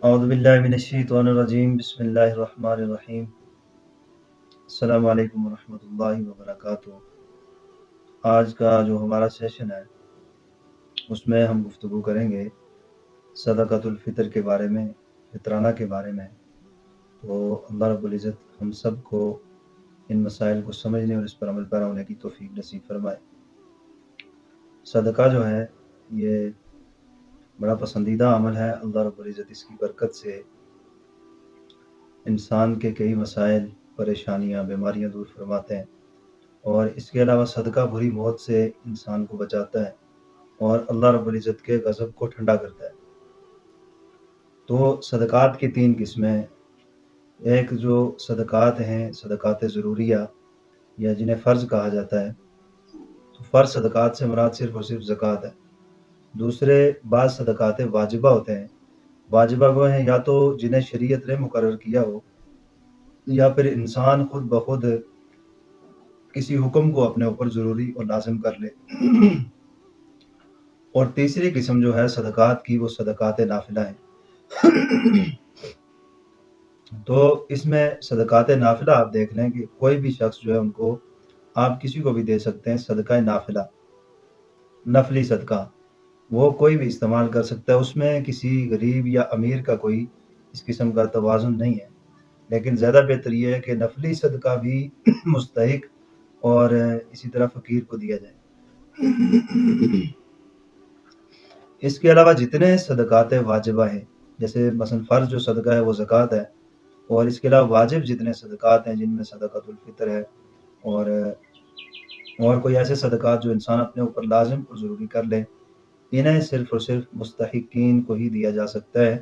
اعوذ باللہ من الشیطان الرجیم بسم اللہ الرحمن الرحیم السلام علیکم ورحمۃ اللہ وبرکاتہ۔ آج کا جو ہمارا سیشن ہے اس میں ہم گفتگو کریں گے صدقۃ الفطر کے بارے میں، فطرانہ کے بارے میں۔ تو اللہ رب العزت ہم سب کو ان مسائل کو سمجھنے اور اس پر عمل پیرا ہونے کی توفیق نصیب فرمائے۔ صدقہ جو ہے یہ بڑا پسندیدہ عمل ہے۔ اللہ رب العزت اس کی برکت سے انسان کے کئی مسائل، پریشانیاں، بیماریاں دور فرماتے ہیں، اور اس کے علاوہ صدقہ بری موت سے انسان کو بچاتا ہے اور اللہ رب العزت کے غضب کو ٹھنڈا کرتا ہے۔ تو صدقات کی تین قسمیں، ایک جو صدقات ہیں صدقات ضروریہ یا جنہیں فرض کہا جاتا ہے، تو فرض صدقات سے مراد صرف اور صرف زکوٰۃ ہے۔ دوسرے بعض صدقات واجبہ ہوتے ہیں۔ واجبہ وہ ہیں یا تو جنہیں شریعت نے مقرر کیا ہو یا پھر انسان خود بخود کسی حکم کو اپنے اوپر ضروری اور لازم کر لے۔ اور تیسری قسم جو ہے صدقات کی، وہ صدقات نافلہ ہیں۔ تو اس میں صدقات نافلہ آپ دیکھ لیں کہ کوئی بھی شخص جو ہے ان کو آپ کسی کو بھی دے سکتے ہیں۔ صدقہ نافلہ، نفلی صدقہ، وہ کوئی بھی استعمال کر سکتا ہے۔ اس میں کسی غریب یا امیر کا کوئی اس قسم کا توازن نہیں ہے، لیکن زیادہ بہتر یہ ہے کہ نفلی صدقہ بھی مستحق اور اسی طرح فقیر کو دیا جائے۔ اس کے علاوہ جتنے صدقات واجبہ ہیں، جیسے مثلا فرض جو صدقہ ہے وہ زکوٰۃ ہے، اور اس کے علاوہ واجب جتنے صدقات ہیں جن میں صدقۃ الفطر ہے اور کوئی ایسے صدقات جو انسان اپنے اوپر لازم اور ضروری کر لے، انہیں صرف اور صرف مستحقین کو ہی دیا جا سکتا ہے۔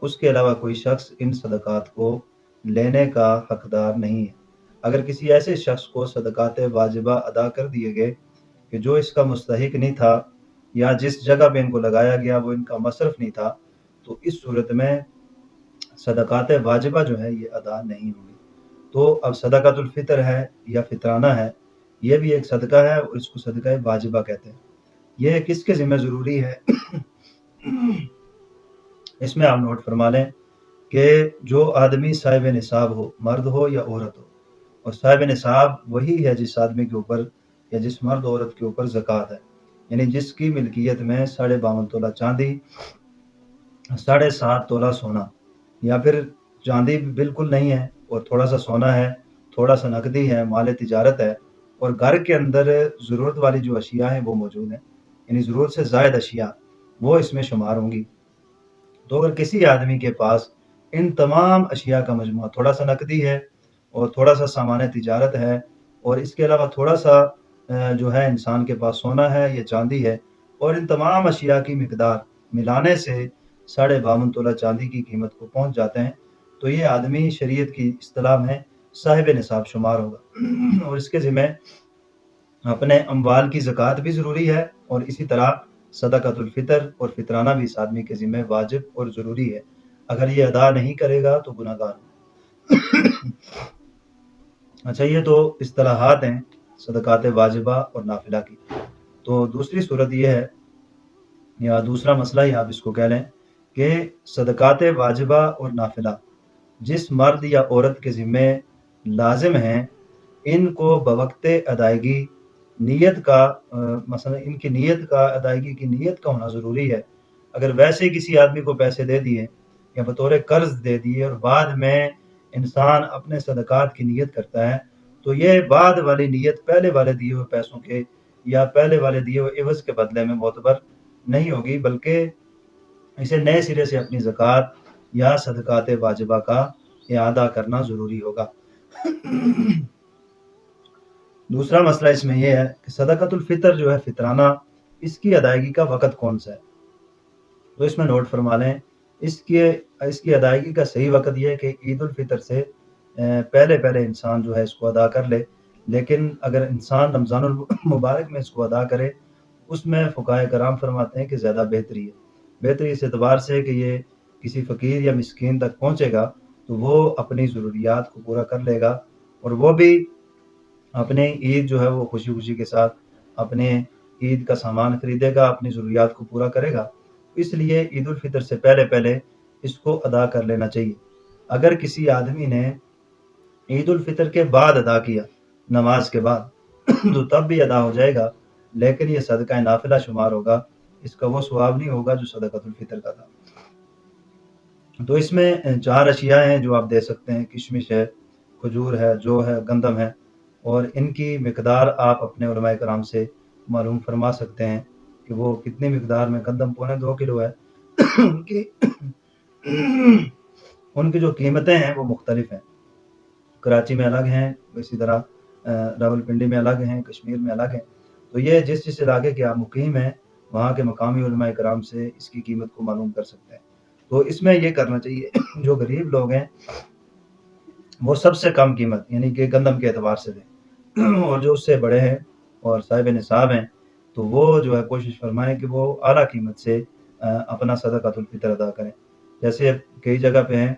اس کے علاوہ کوئی شخص ان صدقات کو لینے کا حقدار نہیں ہے۔ اگر کسی ایسے شخص کو صدقات واجبہ ادا کر دیے گئے کہ جو اس کا مستحق نہیں تھا، یا جس جگہ پہ ان کو لگایا گیا وہ ان کا مصرف نہیں تھا، تو اس صورت میں صدقات واجبہ جو ہے یہ ادا نہیں ہوگی۔ تو اب صدقۃ الفطر ہے یا فطرانہ ہے، یہ بھی ایک صدقہ ہے اور اس کو صدقہ واجبہ کہتے ہیں۔ یہ کس کے ذمہ ضروری ہے؟ اس میں آپ نوٹ فرما لیں کہ جو آدمی صاحب نصاب ہو، مرد ہو یا عورت ہو، اور صاحب نصاب وہی ہے جس آدمی کے اوپر یا جس مرد عورت کے اوپر زکوٰۃ ہے، یعنی جس کی ملکیت میں 52.5 تولہ چاندی، 7.5 تولہ سونا، یا پھر چاندی بالکل نہیں ہے اور تھوڑا سا سونا ہے، تھوڑا سا نقدی ہے، مال تجارت ہے، اور گھر کے اندر ضرورت والی جو اشیاء ہیں وہ موجود ہیں، یعنی ضرورت سے زائد اشیاء وہ اس میں شمار ہوں گی۔ تو اگر کسی آدمی کے پاس ان تمام اشیاء کا مجموعہ، تھوڑا سا نقدی ہے اور تھوڑا سا سامان تجارت ہے، اور اس کے علاوہ تھوڑا سا جو ہے انسان کے پاس سونا ہے یا چاندی ہے، اور ان تمام اشیاء کی مقدار ملانے سے 52.5 تولہ چاندی کی قیمت کو پہنچ جاتے ہیں، تو یہ آدمی شریعت کی اصطلاح میں صاحب نصاب شمار ہوگا، اور اس کے ذمہ اپنے اموال کی زکوٰۃ بھی ضروری ہے، اور اسی طرح صدقۃ الفطر اور فطرانہ بھی اس آدمی کے ذمہ واجب اور ضروری ہے۔ اگر یہ ادا نہیں کرے گا تو گناہ گار ہوگا۔ اچھا، یہ تو اصطلاحات ہیں صدقات واجبہ اور نافلہ کی۔ تو دوسری صورت یہ ہے، یا دوسرا مسئلہ ہی آپ اس کو کہہ لیں، کہ صدقات واجبہ اور نافلہ جس مرد یا عورت کے ذمہ لازم ہیں، ان کو بوقت ادائیگی نیت کا مثلا ان کی نیت کا ادائیگی کی نیت کا ہونا ضروری ہے۔ اگر ویسے ہی کسی آدمی کو پیسے دے دیے یا بطور قرض دے دیے اور بعد میں انسان اپنے صدقات کی نیت کرتا ہے، تو یہ بعد والی نیت پہلے والے دیے ہوئے پیسوں کے یا پہلے والے دیے ہوئے عوض کے بدلے میں معتبر نہیں ہوگی، بلکہ اسے نئے سرے سے اپنی زکوٰۃ یا صدقات واجبہ کا اعادہ کرنا ضروری ہوگا۔ دوسرا مسئلہ اس میں یہ ہے کہ صدقۃ الفطر جو ہے فطرانہ، اس کی ادائیگی کا وقت کون سا ہے؟ تو اس میں نوٹ فرما لیں، اس کی ادائیگی کا صحیح وقت یہ ہے کہ عید الفطر سے پہلے انسان جو ہے اس کو ادا کر لے، لیکن اگر انسان رمضان المبارک میں اس کو ادا کرے، اس میں فقہائے کرام فرماتے ہیں کہ زیادہ بہتری ہے۔ بہتری اس اعتبار سے کہ یہ کسی فقیر یا مسکین تک پہنچے گا تو وہ اپنی ضروریات کو پورا کر لے گا، اور وہ بھی اپنے عید جو ہے وہ خوشی خوشی کے ساتھ اپنے عید کا سامان خریدے گا، اپنی ضروریات کو پورا کرے گا۔ اس لیے عید الفطر سے پہلے اس کو ادا کر لینا چاہیے۔ اگر کسی آدمی نے عید الفطر کے بعد ادا کیا، نماز کے بعد، تو تب بھی ادا ہو جائے گا، لیکن یہ صدقہ نافلہ شمار ہوگا، اس کا وہ ثواب نہیں ہوگا جو صدقۃ الفطر کا تھا۔ تو اس میں 4 اشیاء ہیں جو آپ دے سکتے ہیں، کشمش ہے، کھجور ہے، جو ہے، گندم ہے، اور ان کی مقدار آپ اپنے علماء کرام سے معلوم فرما سکتے ہیں کہ وہ کتنی مقدار میں، گندم 2.25 کلو ہے، ان کی ان کی جو قیمتیں ہیں وہ مختلف ہیں، کراچی میں الگ ہیں، اسی طرح راولپنڈی میں الگ ہیں، کشمیر میں الگ ہیں۔ تو یہ جس علاقے کے آپ مقیم ہیں، وہاں کے مقامی علماء کرام سے اس کی قیمت کو معلوم کر سکتے ہیں۔ تو اس میں یہ کرنا چاہیے، جو غریب لوگ ہیں وہ سب سے کم قیمت یعنی کہ گندم کے اعتبار سے دیں، اور جو اس سے بڑے ہیں اور صاحب نصاب ہیں تو وہ جو ہے کوشش فرمائیں کہ وہ اعلیٰ قیمت سے اپنا صدقۃ الفطر ادا کریں۔ جیسے کئی جگہ پہ ہیں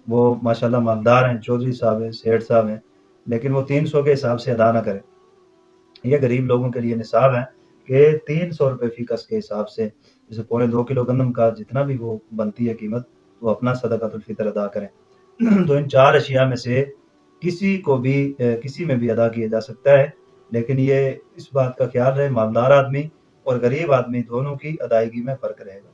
وہ ماشاءاللہ مالدار ہیں، چودھری صاحب ہیں، سیٹھ صاحب ہیں، لیکن وہ 300 کے حساب سے ادا نہ کریں۔ یہ غریب لوگوں کے لیے نصاب ہے کہ 300 روپے فی کس کے حساب سے، جیسے 2.25 کلو گندم کا جتنا بھی وہ بنتی ہے قیمت، وہ اپنا صدقۃ الفطر ادا کریں۔ تو ان 4 اشیاء میں سے کسی کو بھی کسی میں بھی ادا کیا جا سکتا ہے، لیکن یہ اس بات کا خیال رہے مالدار آدمی اور غریب آدمی دونوں کی ادائیگی میں فرق رہے گا۔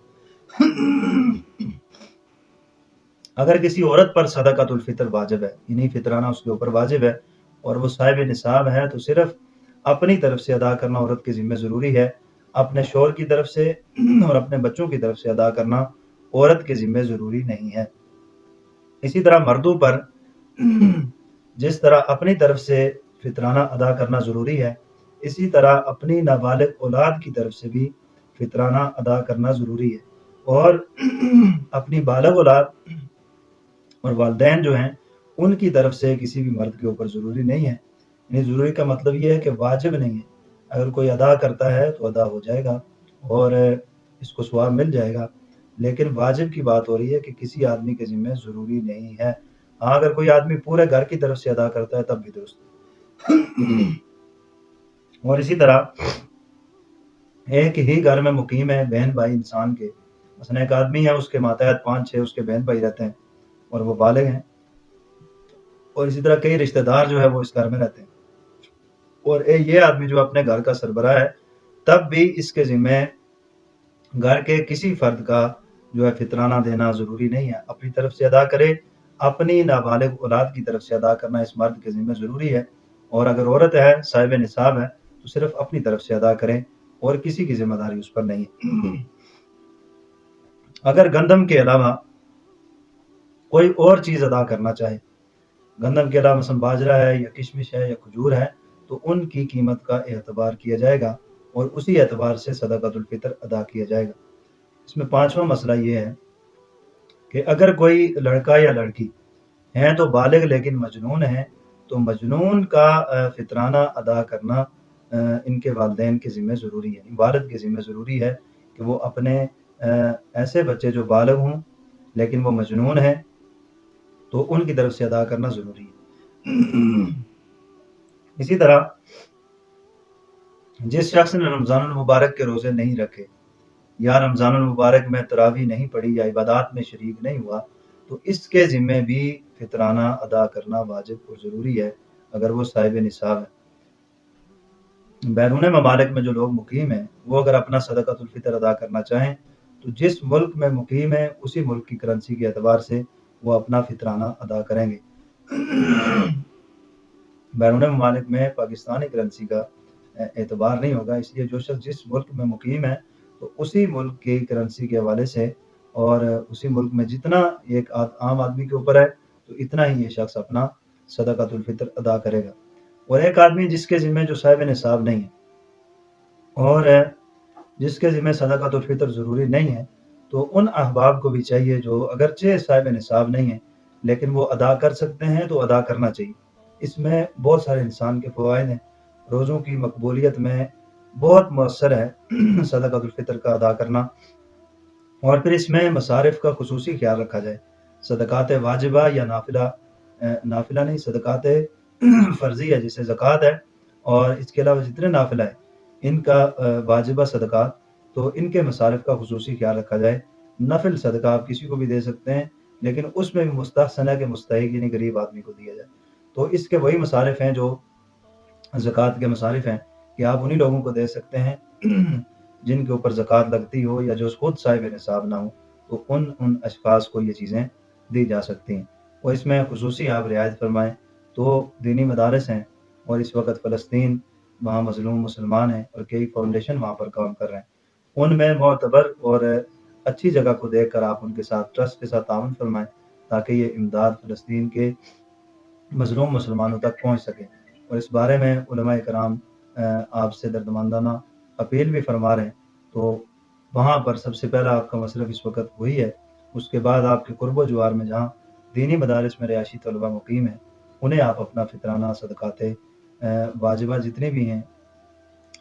اگر کسی عورت پر صدقۃ الفطر واجب ہے، یعنی فطرانہ اس کے اوپر واجب ہے، اور وہ صاحب نصاب ہے، تو صرف اپنی طرف سے ادا کرنا عورت کے ذمہ ضروری ہے، اپنے شوہر کی طرف سے اور اپنے بچوں کی طرف سے ادا کرنا عورت کے ذمہ ضروری نہیں ہے۔ اسی طرح مردوں پر جس طرح اپنی طرف سے فطرانہ ادا کرنا ضروری ہے، اسی طرح اپنی نابالغ اولاد کی طرف سے بھی فطرانہ ادا کرنا ضروری ہے، اور اپنی بالغ اولاد اور والدین جو ہیں ان کی طرف سے کسی بھی مرد کے اوپر ضروری نہیں ہے۔ یعنی ضروری کا مطلب یہ ہے کہ واجب نہیں ہے، اگر کوئی ادا کرتا ہے تو ادا ہو جائے گا اور اس کو ثواب مل جائے گا، لیکن واجب کی بات ہو رہی ہے کہ کسی آدمی کے ذمہ ضروری نہیں ہے۔ ہاں اگر کوئی آدمی پورے گھر کی طرف سے ادا کرتا ہے تب بھی درست۔ اور اسی طرح ایک ہی گھر میں مقیم ہے بہن بھائی انسان کے، مثلا ایک آدمی ہے، اس کے ماتحت 5-6 اس کے بہن بھائی رہتے ہیں اور وہ بالغ ہیں، اور اسی طرح کئی رشتہ دار جو ہے وہ اس گھر میں رہتے ہیں، اور یہ آدمی جو اپنے گھر کا سربراہ ہے، تب بھی اس کے ذمہ گھر کے کسی فرد کا جو ہے فطرانہ دینا ضروری نہیں ہے، اپنی طرف سے ادا کرے، اپنی نابالغ اولاد کی طرف سے ادا کرنا اس مرد کے ذمہ ضروری ہے، اور اگر عورت ہے، صاحب نصاب ہے، تو صرف اپنی طرف سے ادا کریں اور کسی کی ذمہ داری اس پر نہیں ہے۔ اگر گندم کے علاوہ کوئی اور چیز ادا کرنا چاہے، گندم کے علاوہ مثلا باجرہ ہے یا کشمش ہے یا کھجور ہے، تو ان کی قیمت کا اعتبار کیا جائے گا اور اسی اعتبار سے صدقۃ الفطر ادا کیا جائے گا۔ اس میں 5واں مسئلہ یہ ہے کہ اگر کوئی لڑکا یا لڑکی ہیں تو بالغ لیکن مجنون ہیں، تو مجنون کا فطرانہ ادا کرنا ان کے والدین کے ذمہ ضروری ہے، والد کے ذمہ ضروری ہے کہ وہ اپنے ایسے بچے جو بالغ ہوں لیکن وہ مجنون ہیں تو ان کی طرف سے ادا کرنا ضروری ہے۔ اسی طرح جس شخص نے رمضان المبارک کے روزے نہیں رکھے یا رمضان المبارک میں تراویح نہیں پڑھی یا عبادات میں شریک نہیں ہوا، تو اس کے ذمہ بھی فطرانہ ادا کرنا واجب اور ضروری ہے اگر وہ صاحب نصاب ہے۔ بیرون ممالک میں جو لوگ مقیم ہیں وہ اگر اپنا صدقۃ الفطر ادا کرنا چاہیں تو جس ملک میں مقیم ہیں اسی ملک کی کرنسی کے اعتبار سے وہ اپنا فطرانہ ادا کریں گے۔ بیرون ممالک میں پاکستانی کرنسی کا اعتبار نہیں ہوگا، اس لیے جو شخص جس ملک میں مقیم ہے تو اسی ملک کی کرنسی کے حوالے سے اور اسی ملک میں جتنا ایک عام آدمی کے اوپر ہے تو اتنا ہی یہ شخص اپنا صدقۃ الفطر ادا کرے گا۔ اور ایک آدمی جس کے ذمہ جو صاحب نصاب نہیں ہے اور جس کے ذمہ صدقۃ الفطر ضروری نہیں ہے، تو ان احباب کو بھی چاہیے جو اگرچہ صاحب نصاب نہیں ہے لیکن وہ ادا کر سکتے ہیں تو ادا کرنا چاہیے۔ اس میں بہت سارے انسان کے فوائد ہیں، روزوں کی مقبولیت میں بہت مؤثر ہے صدقۃ الفطر کا ادا کرنا، اور پھر اس میں مصارف کا خصوصی خیال رکھا جائے، صدقات واجبہ یا نافلہ نہیں، صدقات فرضیہ جسے زکوٰۃ ہے، اور اس کے علاوہ جتنے نافلہ ہیں ان کا واجبہ صدقات، تو ان کے مصارف کا خصوصی خیال رکھا جائے نفل صدقہ آپ کسی کو بھی دے سکتے ہیں، لیکن اس میں بھی مستحسن ہے کہ مستحق یعنی غریب آدمی کو دیا جائے۔ تو اس کے وہی مصارف ہیں جو زکوٰۃ کے مصارف ہیں کہ آپ انہی لوگوں کو دے سکتے ہیں جن کے اوپر زکوٰۃ لگتی ہو یا جو خود صاحب نصاب نہ ہو، تو ان اشخاص کو یہ چیزیں دی جا سکتی ہیں۔ اور اس میں خصوصی آپ رعایت فرمائیں تو دینی مدارس ہیں، اور اس وقت فلسطین وہاں مظلوم مسلمان ہیں اور کئی فاؤنڈیشن وہاں پر کام کر رہے ہیں، ان میں معتبر اور اچھی جگہ کو دیکھ کر آپ ان کے ساتھ ٹرسٹ کے ساتھ تعاون فرمائیں تاکہ یہ امداد فلسطین کے مظلوم مسلمانوں تک پہنچ سکے۔ اور اس بارے میں علماء کرام آپ سے دردمندانہ اپیل بھی فرما رہے ہیں۔ تو وہاں پر سب سے پہلا آپ کا مصرف اس وقت وہی ہے، اس کے بعد آپ کے قرب و جوار میں جہاں دینی مدارس میں رہائشی طلبہ مقیم ہیں انہیں آپ اپنا فطرانہ صدقات واجبہ جتنے بھی ہیں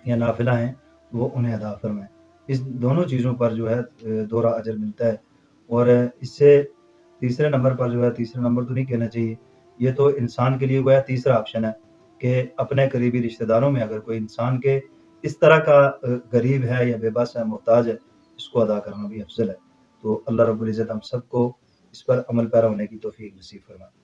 یا نافلہ ہیں وہ انہیں ادا فرمائیں۔ اس دونوں چیزوں پر جو ہے دوہرا اجر ملتا ہے۔ اور اس سے تیسرے نمبر پر جو ہے، تیسرا نمبر تو نہیں کہنا چاہیے، یہ تو انسان کے لیے گویا تیسرا آپشن ہے کہ اپنے قریبی رشتہ داروں میں اگر کوئی انسان کے اس طرح کا غریب ہے یا بے بس ہے، محتاج ہے، اس کو ادا کرنا بھی افضل ہے۔ تو اللہ رب العزت ہم سب کو اس پر عمل پیرا ہونے کی توفیق نصیب فرمائے۔